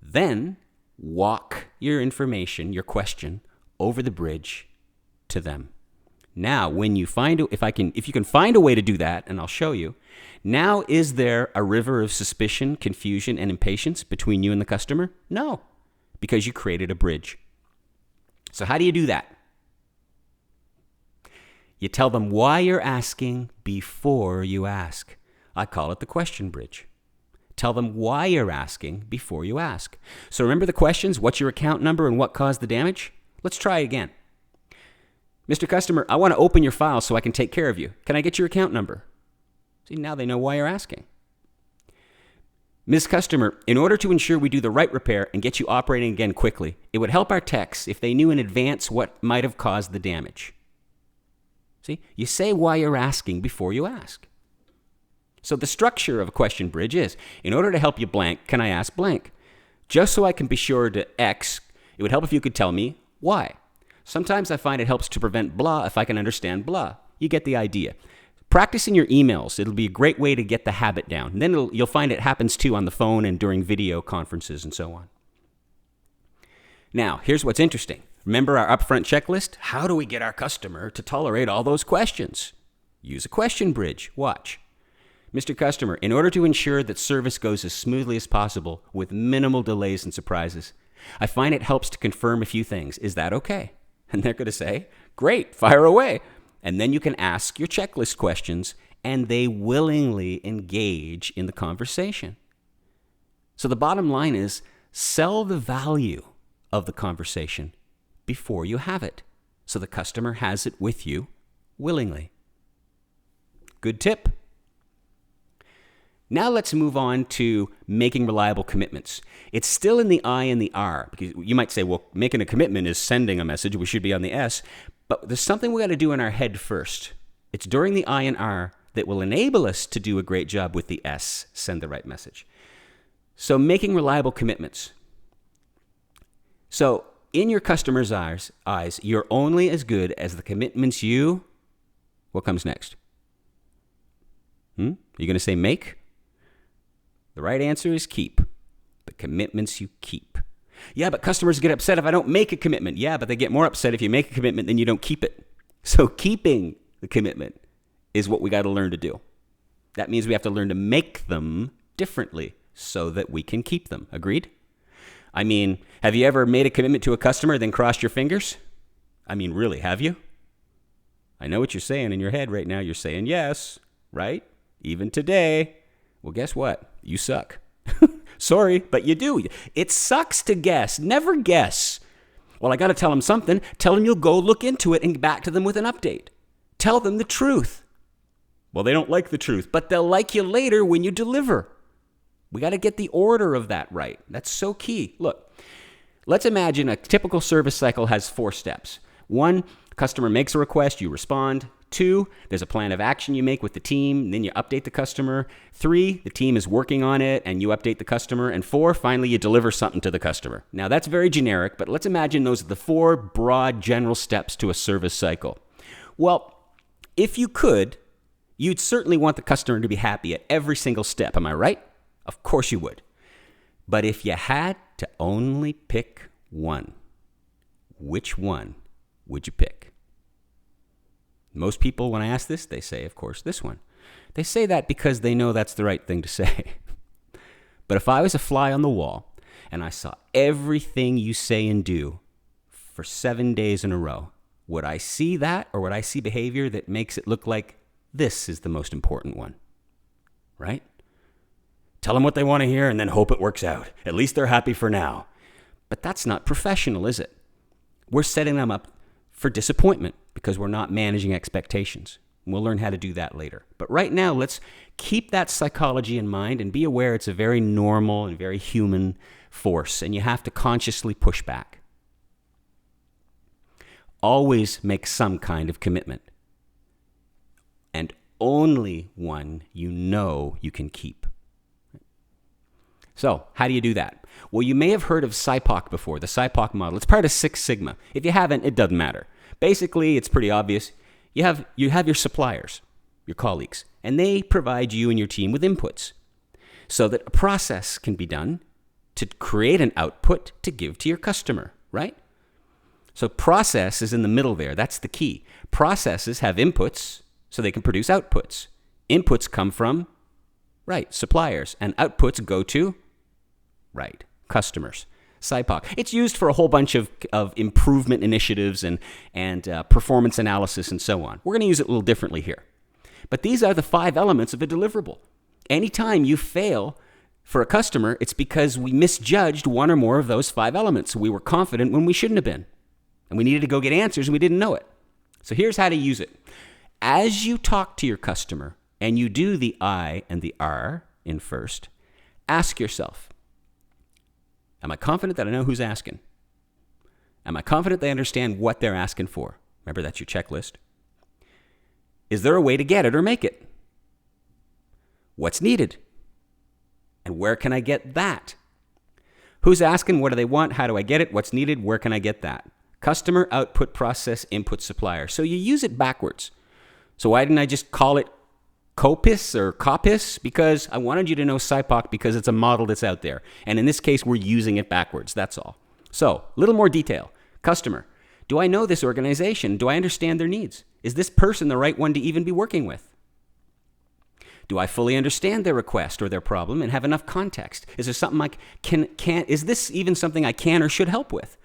Then walk your information, your question, over the bridge to them. Now, when you find, if you can find a way to do that, and I'll show you, now is there a river of suspicion, confusion, and impatience between you and the customer? No, because you created a bridge. So how do you do that? You tell them why you're asking before you ask. I call it the question bridge. Tell them why you're asking before you ask. So remember the questions, what's your account number and what caused the damage? Let's try it again. Mr. Customer, I want to open your file so I can take care of you. Can I get your account number? See, now they know why you're asking. Ms. Customer, in order to ensure we do the right repair and get you operating again quickly, it would help our techs if they knew in advance what might have caused the damage. See, you say why you're asking before you ask. So the structure of a question bridge is, in order to help you blank, can I ask blank? Just so I can be sure to X, it would help if you could tell me why. Sometimes I find it helps to prevent blah if I can understand blah. You get the idea. Practice in your emails. It'll be a great way to get the habit down. And then you'll find it happens too on the phone and during video conferences and so on. Now, here's what's interesting. Remember our upfront checklist? How do we get our customer to tolerate all those questions? Use a question bridge. Watch. Mr. Customer, in order to ensure that service goes as smoothly as possible with minimal delays and surprises, I find it helps to confirm a few things. Is that okay? And they're going to say, great, fire away. And then you can ask your checklist questions, and they willingly engage in the conversation. So the bottom line is, sell the value of the conversation before you have it, so the customer has it with you willingly. Good tip. Now let's move on to making reliable commitments. It's still in the I and the R, because you might say, well, making a commitment is sending a message. We should be on the S. But there's something we got to do in our head first. It's during the I and R that will enable us to do a great job with the S, send the right message. So making reliable commitments. So in your customer's eyes, you're only as good as the commitments you, what comes next? Are you going to say make? The right answer is keep. The commitments you keep. Yeah, but customers get upset if I don't make a commitment. Yeah, but they get more upset if you make a commitment than you don't keep it. So keeping the commitment is what we got to learn to do. That means we have to learn to make them differently so that we can keep them. Agreed? I mean, have you ever made a commitment to a customer then crossed your fingers? I mean, really, have you? I know what you're saying in your head right now. You're saying yes, right? Even today. Well, guess what? You suck. Sorry, but you do. It sucks to guess. Never guess. Well, I got to tell them something. Tell them you'll go look into it and get back to them with an update. Tell them the truth. Well, they don't like the truth, but they'll like you later when you deliver. We got to get the order of that right. That's so key. Look, let's imagine a typical service cycle has 4 steps. 1, customer makes a request, you respond. 2, there's a plan of action you make with the team, then you update the customer. 3, the team is working on it and you update the customer. And 4, finally, you deliver something to the customer. Now, that's very generic, but let's imagine those are the 4 broad general steps to a service cycle. Well, if you could, you'd certainly want the customer to be happy at every single step. Am I right? Of course you would. But if you had to only pick one, which one would you pick? Most people, when I ask this, they say, of course, this one. They say that because they know that's the right thing to say. But if I was a fly on the wall and I saw everything you say and do for 7 days in a row, would I see that, or would I see behavior that makes it look like this is the most important one? Right? Tell them what they want to hear and then hope it works out. At least they're happy for now. But that's not professional, is it? We're setting them up for disappointment because we're not managing expectations. We'll learn how to do that later. But right now, let's keep that psychology in mind and be aware it's a very normal and very human force, and you have to consciously push back. Always make some kind of commitment, and only one you know you can keep. So, how do you do that? Well, you may have heard of SIPOC before, the SIPOC model. It's part of Six Sigma. If you haven't, it doesn't matter. Basically, it's pretty obvious. You have your suppliers, your colleagues, and they provide you and your team with inputs so that a process can be done to create an output to give to your customer, right? So process is in the middle there. That's the key. Processes have inputs so they can produce outputs. Inputs come from, right, suppliers, and outputs go to, right, customers. SIPOC. It's used for a whole bunch of improvement initiatives and performance analysis and so on. We're going to use it a little differently here. But these are the 5 elements of a deliverable. Anytime you fail for a customer, it's because we misjudged one or more of those 5 elements. We were confident when we shouldn't have been. And we needed to go get answers and we didn't know it. So here's how to use it. As you talk to your customer and you do the I and the R in first, ask yourself, am I confident that I know who's asking? Am I confident they understand what they're asking for? Remember, that's your checklist. Is there a way to get it or make it? What's needed? And where can I get that? Who's asking? What do they want? How do I get it? What's needed? Where can I get that? Customer, output, process, input, supplier. So you use it backwards. So why didn't I just call it COPIS or COPIS? Because I wanted you to know SIPOC because it's a model that's out there. And in this case, we're using it backwards. That's all. So a little more detail. Customer. Do I know this organization? Do I understand their needs? Is this person the right one to even be working with? Do I fully understand their request or their problem and have enough context? Is there something I can is this even something I can or should help with?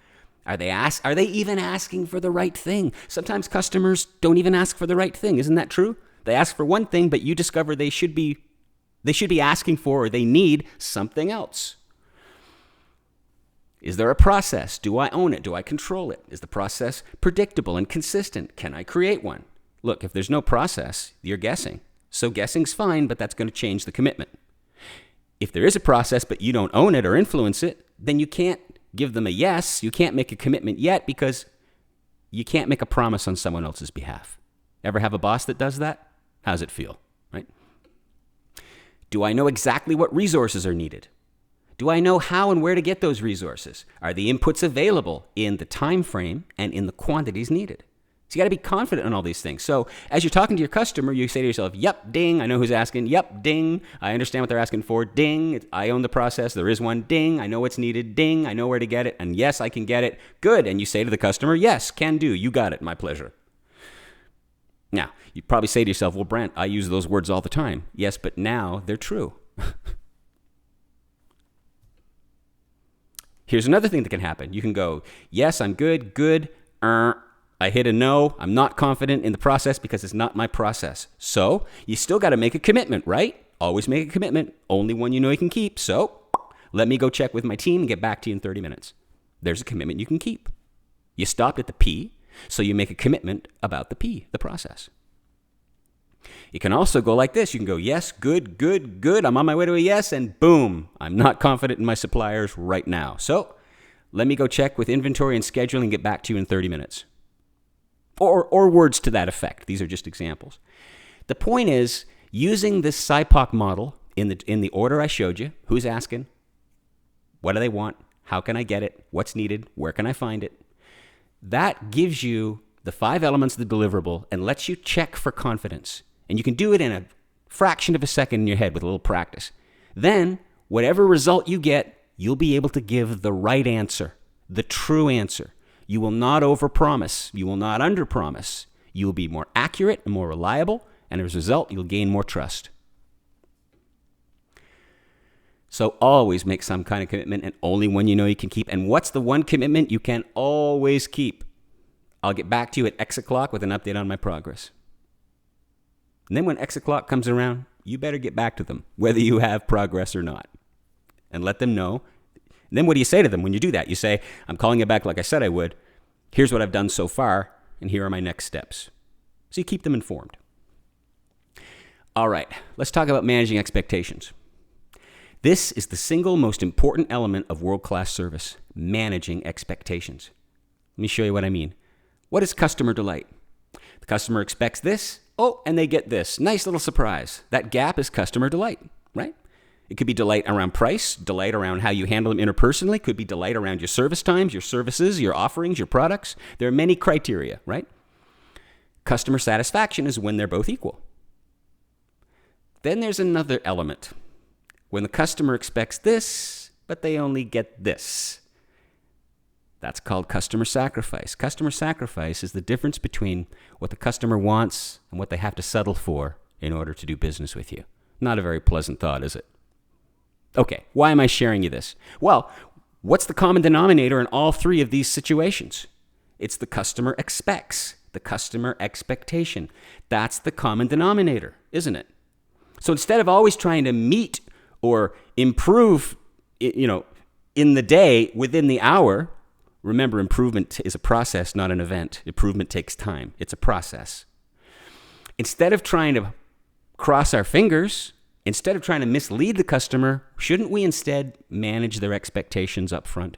Are they even asking for the right thing? Sometimes customers don't even ask for the right thing. Isn't that true? They ask for one thing, but you discover they should be asking for or they need something else. Is there a process? Do I own it? Do I control it? Is the process predictable and consistent? Can I create one? Look, if there's no process, you're guessing. So guessing's fine, but that's going to change the commitment. If there is a process, but you don't own it or influence it, then you can't give them a yes. You can't make a commitment yet because you can't make a promise on someone else's behalf. Ever have a boss that does that? How's it feel, right? Do I know exactly what resources are needed? Do I know how and where to get those resources? Are the inputs available in the time frame and in the quantities needed? So you got to be confident in all these things. So as you're talking to your customer, you say to yourself, yep, ding, I know who's asking. Yep, ding, I understand what they're asking for. Ding, I own the process. There is one. Ding, I know what's needed. Ding, I know where to get it. And yes, I can get it. Good. And you say to the customer, yes, can do. You got it. My pleasure. Now, you probably say to yourself, well, Brent, I use those words all the time. Yes, but now they're true. Here's another thing that can happen. You can go, yes, I'm good, I hit a no. I'm not confident in the process because it's not my process. So you still got to make a commitment, right? Always make a commitment. Only one you know you can keep. So let me go check with my team and get back to you in 30 minutes. There's a commitment you can keep. You stopped at the P, so you make a commitment about the P, the process. You can also go like this. You can go, yes, good, good, good. I'm on my way to a yes, and boom, I'm not confident in my suppliers right now. So let me go check with inventory and scheduling and get back to you in 30 minutes. Or words to that effect. These are just examples. The point is, using this SIPOC model in the order I showed you, who's asking, what do they want, how can I get it, what's needed, where can I find it, that gives you the 5 elements of the deliverable and lets you check for confidence. And you can do it in a fraction of a second in your head with a little practice. Then, whatever result you get, you'll be able to give the right answer, the true answer. You will not overpromise. You will not underpromise. You will be more accurate and more reliable, and as a result, you'll gain more trust. So always make some kind of commitment, and only one you know you can keep. And what's the one commitment you can always keep? I'll get back to you at X o'clock with an update on my progress. And then when X o'clock comes around, you better get back to them, whether you have progress or not, and let them know. And then what do you say to them when you do that? You say, I'm calling you back like I said I would. Here's what I've done so far, and here are my next steps. So you keep them informed. All right, let's talk about managing expectations. This is the single most important element of world-class service, managing expectations. Let me show you what I mean. What is customer delight? The customer expects this, and they get this. Nice little surprise. That gap is customer delight, right? It could be delight around price, delight around how you handle them interpersonally, could be delight around your service times, your services, your offerings, your products. There are many criteria, right? Customer satisfaction is when they're both equal. Then there's another element. When the customer expects this, but they only get this. That's called customer sacrifice. Customer sacrifice is the difference between what the customer wants and what they have to settle for in order to do business with you. Not a very pleasant thought, is it? Okay, why am I sharing you this? Well, what's the common denominator in all 3 of these situations? It's the customer expects, the customer expectation. That's the common denominator, isn't it? So instead of always trying to meet or improve, in the day, within the hour, remember, improvement is a process, not an event. Improvement takes time. It's a process. Instead of trying to cross our fingers, instead of trying to mislead the customer, shouldn't we instead manage their expectations up front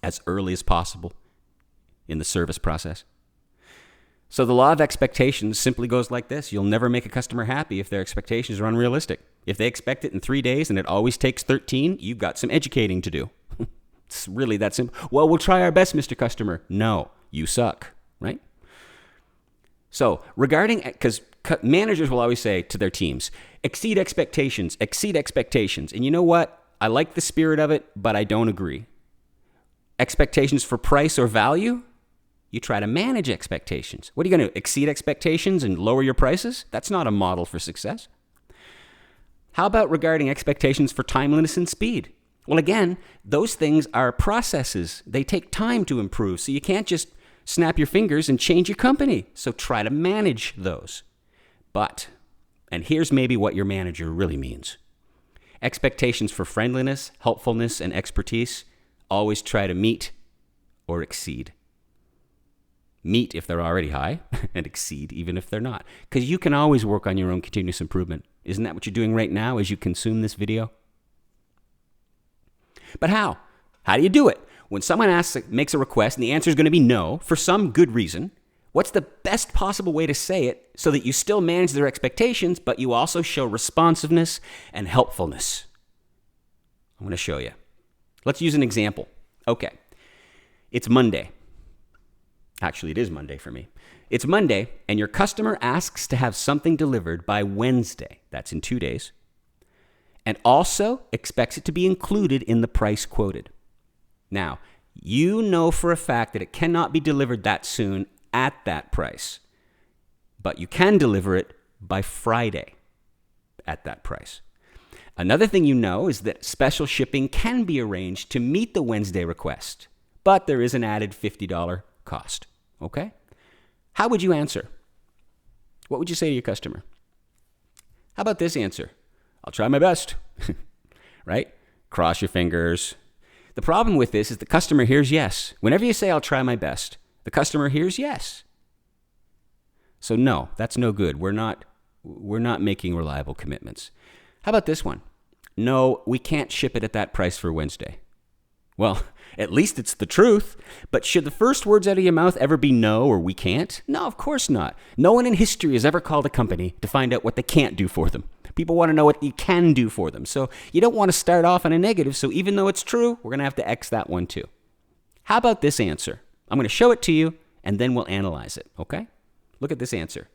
as early as possible in the service process? So the law of expectations simply goes like this. You'll never make a customer happy if their expectations are unrealistic. If they expect it in 3 days and it always takes 13, you've got some educating to do. It's really that simple. Well, we'll try our best, Mr. Customer. No, you suck, right? So regarding, because managers will always say to their teams, exceed expectations, exceed expectations. And you know what? I like the spirit of it, but I don't agree. Expectations for price or value? You try to manage expectations. What are you going to exceed expectations and lower your prices? That's not a model for success. How about regarding expectations for timeliness and speed? Well, again, those things are processes. They take time to improve, so you can't just snap your fingers and change your company. So try to manage those. But, and here's maybe what your manager really means. Expectations for friendliness, helpfulness, and expertise, always try to meet or exceed. Meet if they're already high, and exceed even if they're not. Because you can always work on your own continuous improvement. Isn't that what you're doing right now as you consume this video? But how? How do you do it? When someone makes a request and the answer is going to be no, for some good reason, what's the best possible way to say it so that you still manage their expectations, but you also show responsiveness and helpfulness? I'm going to show you. Let's use an example. Okay. It's Monday. Actually, it is Monday for me. It's Monday, and your customer asks to have something delivered by Wednesday. That's in 2 days. And also expects it to be included in the price quoted. Now, you know for a fact that it cannot be delivered that soon at that price, but you can deliver it by Friday at that price. Another thing you know is that special shipping can be arranged to meet the Wednesday request, but there is an added $50 cost. Okay? How would you answer? What would you say to your customer? How about this answer? I'll try my best. Right? Cross your fingers. The problem with this is the customer hears yes. Whenever you say, I'll try my best, the customer hears yes. So no, that's no good. We're not making reliable commitments. How about this one? No, we can't ship it at that price for Wednesday. Well, at least it's the truth. But should the first words out of your mouth ever be no or we can't? No, of course not. No one in history has ever called a company to find out what they can't do for them. People want to know what you can do for them. So you don't want to start off on a negative. So even though it's true, we're going to have to X that one too. How about this answer? I'm going to show it to you and then we'll analyze it, okay? Look at this answer.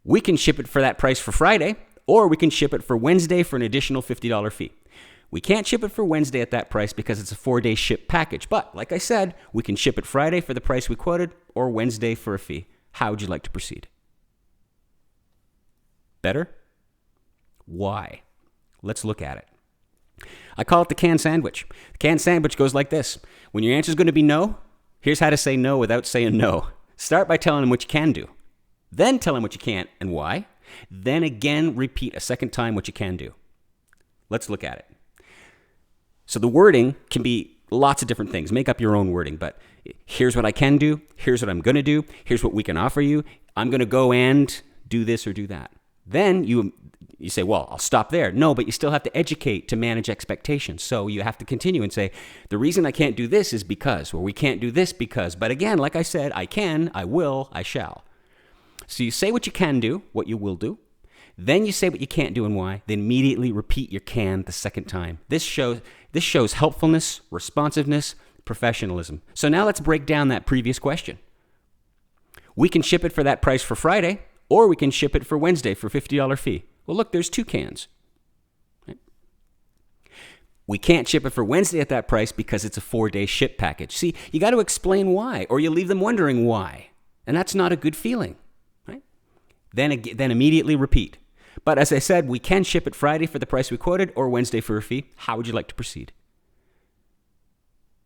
We can ship it for that price for Friday, or we can ship it for Wednesday for an additional $50 fee. We can't ship it for Wednesday at that price because it's a 4-day ship package. But like I said, we can ship it Friday for the price we quoted or Wednesday for a fee. How would you like to proceed? Better? Why? Let's look at it. I call it the canned sandwich. The canned sandwich goes like this. When your answer is going to be no, here's how to say no without saying no. Start by telling them what you can do. Then tell them what you can't and why. Then again, repeat a second time what you can do. Let's look at it. So the wording can be lots of different things. Make up your own wording, but here's what I can do. Here's what I'm going to do. Here's what we can offer you. I'm going to go and do this or do that. Then you say, well, I'll stop there. No, but you still have to educate to manage expectations. So you have to continue and say, the reason I can't do this is because, or we can't do this because. But again, like I said, I can, I will, I shall. So you say what you can do, what you will do. Then you say what you can't do and why. Then immediately repeat your can the second time. This shows helpfulness, responsiveness, professionalism. So now let's break down that previous question. We can ship it for that price for Friday, or we can ship it for Wednesday for $50 fee. Well, look, there's two cans. Right? We can't ship it for Wednesday at that price because it's a 4-day ship package. See, you got to explain why, or you leave them wondering why. And that's not a good feeling. Right? Then immediately repeat. But as I said, we can ship it Friday for the price we quoted or Wednesday for a fee. How would you like to proceed?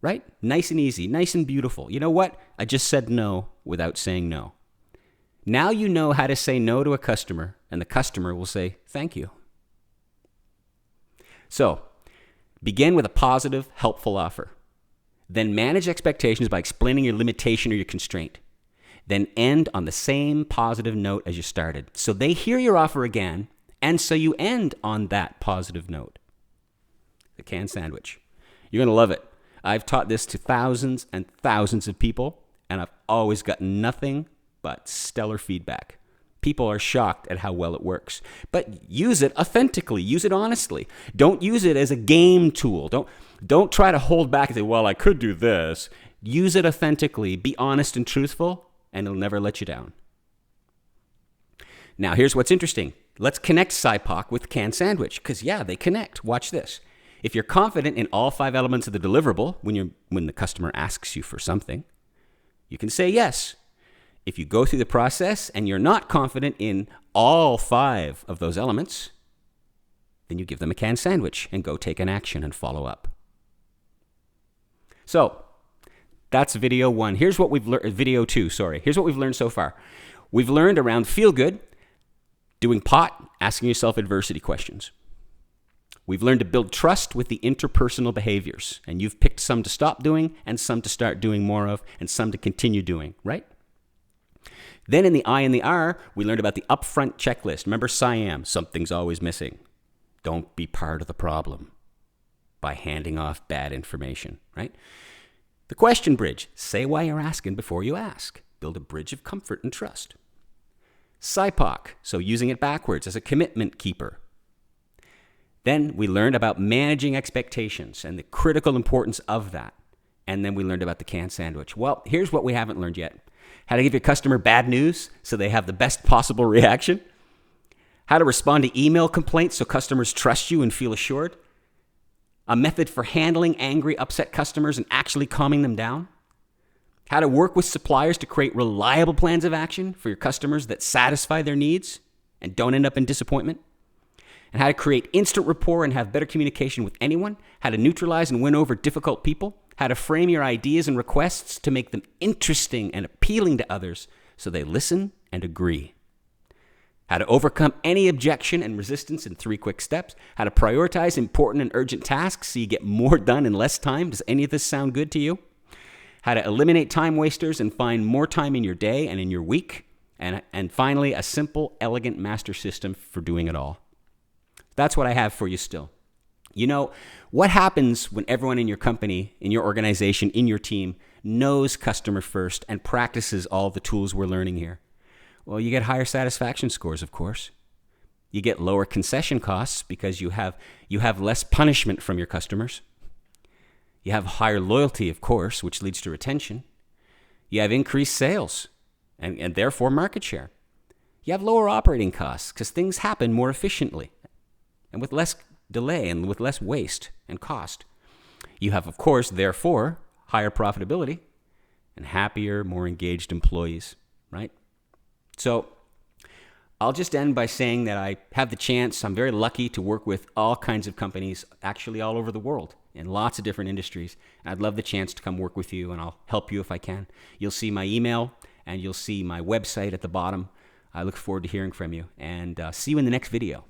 Right? Nice and easy, nice and beautiful. You know what? I just said no without saying no. Now you know how to say no to a customer, and the customer will say, thank you. So, begin with a positive, helpful offer. Then manage expectations by explaining your limitation or your constraint. Then end on the same positive note as you started. So they hear your offer again, and so you end on that positive note. The canned sandwich. You're going to love it. I've taught this to thousands and thousands of people, and I've always gotten nothing but stellar feedback. People are shocked at how well it works. But use it authentically. Use it honestly. Don't use it as a game tool. Don't try to hold back and say, well, I could do this. Use it authentically. Be honest and truthful, and it'll never let you down. Now, here's what's interesting. Let's connect SIPOC with canned sandwich, because, yeah, they connect. Watch this. If you're confident in all 5 elements of the deliverable when the customer asks you for something, you can say yes. If you go through the process and you're not confident in all 5 of those elements, then you give them a canned sandwich and go take an action and follow up. So, that's video 1. Here's what we've learned, video 2, sorry. Here's what we've learned so far. We've learned around feel good, doing POT, asking yourself adversity questions. We've learned to build trust with the interpersonal behaviors, and you've picked some to stop doing and some to start doing more of and some to continue doing, right? Then in the I and the R, we learned about the upfront checklist. Remember SIAM, something's always missing. Don't be part of the problem by handing off bad information, right? The question bridge, say why you're asking before you ask. Build a bridge of comfort and trust. SIPOC, so using it backwards as a commitment keeper. Then we learned about managing expectations and the critical importance of that. And then we learned about the canned sandwich. Well, here's what we haven't learned yet. How to give your customer bad news so they have the best possible reaction. How to respond to email complaints so customers trust you and feel assured. A method for handling angry, upset customers and actually calming them down. How to work with suppliers to create reliable plans of action for your customers that satisfy their needs and don't end up in disappointment. And how to create instant rapport and have better communication with anyone. How to neutralize and win over difficult people. How to frame your ideas and requests to make them interesting and appealing to others so they listen and agree. How to overcome any objection and resistance in 3 quick steps. How to prioritize important and urgent tasks so you get more done in less time. Does any of this sound good to you? How to eliminate time wasters and find more time in your day and in your week. And finally, a simple, elegant master system for doing it all. That's what I have for you still. You know, what happens when everyone in your company, in your organization, in your team knows customer first and practices all the tools we're learning here? Well, you get higher satisfaction scores, of course. You get lower concession costs because you have less punishment from your customers. You have higher loyalty, of course, which leads to retention. You have increased sales and therefore market share. You have lower operating costs because things happen more efficiently and with less delay and with less waste and cost. You have, of course, therefore, higher profitability and happier, more engaged employees, right? So I'll just end by saying that I have the chance, I'm very lucky to work with all kinds of companies, actually all over the world, in lots of different industries. And I'd love the chance to come work with you, and I'll help you if I can. You'll see my email, and you'll see my website at the bottom. I look forward to hearing from you, and see you in the next video.